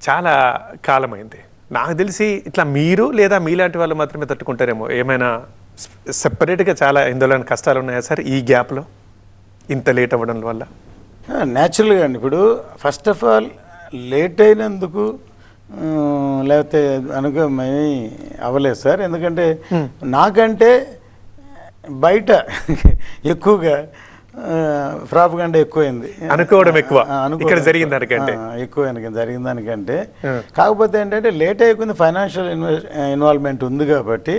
చాలా కాలమైంది. నాకు తెలిసి ఇట్లా మీరు లేదా మీలాంటి వాళ్ళు మాత్రమే తట్టుకుంటారేమో. ఏమైనా సెపరేట్గా చాలా ఇందులో కష్టాలు ఉన్నాయా సార్ ఈ గ్యాప్లో ఇంత లేట్ అవ్వడం వల్ల? న్యాచురల్గా అండి. ఇప్పుడు ఫస్ట్ ఆఫ్ ఆల్ లేట్ అయినందుకు లేకపోతే అనుకోమని అవ్వలేదు సార్. ఎందుకంటే నాకంటే బయట ఎక్కువగా ప్రాపగండా ఎక్కువైంది, అనుకోవడం ఎక్కువ, ఇక్కడ జరిగిన దానికంటే ఎక్కువ జరిగిన దానికంటే. కాకపోతే ఏంటంటే లేట్ అయిపోయింది, ఫైనాన్షియల్ ఇన్వాల్వ్మెంట్ ఉంది కాబట్టి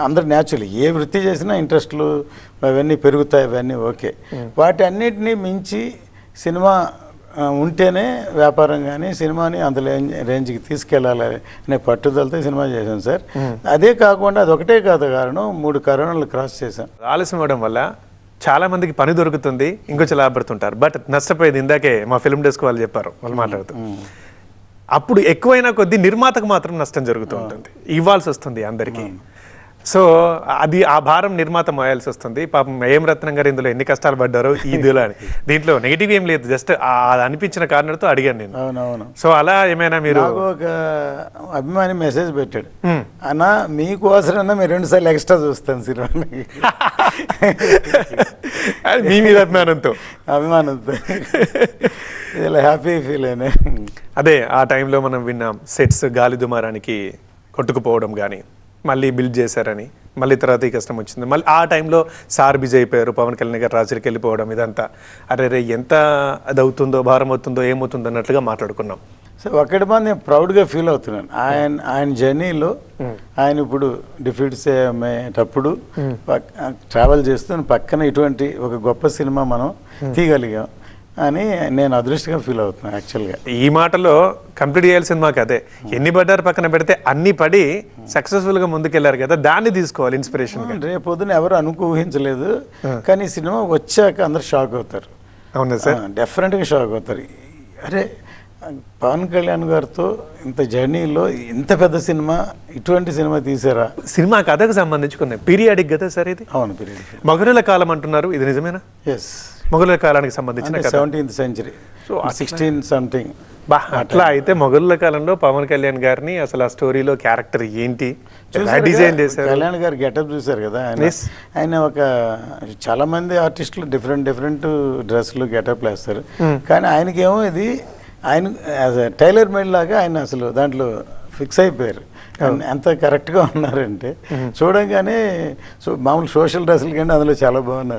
అందరు న్యాచురల్ ఏ వృత్తి చేసినా ఇంట్రెస్ట్లు అవన్నీ పెరుగుతాయి, అవన్నీ ఓకే. వాటి అన్నిటినీ మించి సినిమా ఉంటేనే వ్యాపారం కానీ సినిమాని అంత రేంజ్కి తీసుకెళ్ళాలి అనే పట్టుదలతో సినిమా చేశాను సార్. అదే కాకుండా అది ఒకటే కాదు కారణం, 3 కరోనాలు క్రాస్ చేశాను. ఆలస్యం అవడం వల్ల చాలా మందికి పని దొరుకుతుంది, ఇంకొంచెం లాభపడుతుంటారు. బట్ నష్టపోయేది ఇందాకే మా ఫిల్మ్ డెస్క్ వాళ్ళు చెప్పారు, వాళ్ళు మాట్లాడుతూ అప్పుడు ఎక్కువైనా కొద్దీ నిర్మాతకు మాత్రం నష్టం జరుగుతూ ఉంటుంది, ఇవ్వాల్సి వస్తుంది అందరికీ. సో అది ఆ భారం నిర్మాత మోయాల్సి వస్తుంది. పాపం ఏం రత్నం గారు ఇందులో ఎన్ని కష్టాలు పడ్డారో ఇదిలో అని. దీంట్లో నెగిటివ్ ఏం లేదు, జస్ట్ అది అనిపించిన కారణంతో అడిగాను నేను. అవునవును. సో అలా ఏమైనా మీరు? ఒక అభిమాని మెసేజ్ పెట్టాడు, అన్న మీకోసమన్నా మీరు 2 సార్లు ఎక్స్ట్రా చూస్తాను సినిమాని. మీ మీద అభిమానంతో ఇలా హ్యాపీ ఫీల్ అయినా. అదే ఆ టైంలో మనం విన్నాం, సెట్స్ గాలి దుమారానికి కొట్టుకుపోవడం కానీ, మళ్ళీ బిల్డ్ చేశారని, మళ్ళీ తర్వాత ఈ కష్టం వచ్చింది. మళ్ళీ ఆ టైంలో సార్ బిజీ అయిపోయారు, పవన్ కళ్యాణ్ గారు రాజులకి వెళ్ళిపోవడం, ఇదంతా అరే ఎంత అది అవుతుందో, భారం అవుతుందో, ఏమవుతుందో అన్నట్లుగా మాట్లాడుకున్నాం. సో ఒకటి మంది నేను ప్రౌడ్గా ఫీల్ అవుతున్నాను. ఆయన జర్నీలో ఆయన ఇప్పుడు డిఫీట్స్ అయ్యేటప్పుడు ట్రావెల్ చేస్తూ పక్కన ఇటువంటి ఒక గొప్ప సినిమా మనం తీయగలిగాం అని నేను అదృష్టంగా ఫీల్ అవుతున్నాను యాక్చువల్గా. ఈ మాటలో కంప్లీట్ చేయాల్సిన మాకు అదే, ఎన్ని పడ్డారు పక్కన పెడితే అన్ని పడి సక్సెస్ఫుల్గా ముందుకెళ్లారు కదా, దాన్ని తీసుకోవాలి ఇన్స్పిరేషన్. రేపు పొద్దున ఎవరు ఊహించలేదు, కానీ సినిమా వచ్చాక అందరు షాక్ అవుతారు. అవునా సార్? డెఫినెట్గా షాక్ అవుతారు. అరే పవన్ కళ్యాణ్ గారితో ఇంత జర్నీలో ఇంత పెద్ద సినిమా, ఇటువంటి సినిమా తీసారా? సినిమా కథకు సంబంధించుకున్నాయి, పీరియాడిక్ కదా సార్ ఇది? అవును, పీరియాడిక్. మొఘలుల కాలం అంటున్నారు, ఇది నిజమేనా? ఎస్, మొఘలుల కాలానికి సంబంధించిన 17th century, 16 something. అట్లా అయితే మొఘలుల కాలంలో పవన్ కళ్యాణ్ గారిని అసలు ఆ స్టోరీలో క్యారెక్టర్ ఏంటి డిజైన్ చేశారు? కళ్యాణ్ గారు గెటప్ చూసారు కదా, ఆయన ఒక చాలా మంది ఆర్టిస్టులు డిఫరెంట్ డ్రెస్లు గెటప్లు వేస్తారు, కానీ ఆయనకేమో ఇది ఆయన టైలర్ మేడ్ లాగా ఆయన అసలు దాంట్లో ఫిక్స్ అయిపోయారు. ఎంత కరెక్ట్గా ఉన్నారంటే చూడంగానే మామూలు సోషల్ డ్రెస్సులు కంటే అందులో చాలా బాగున్నారు.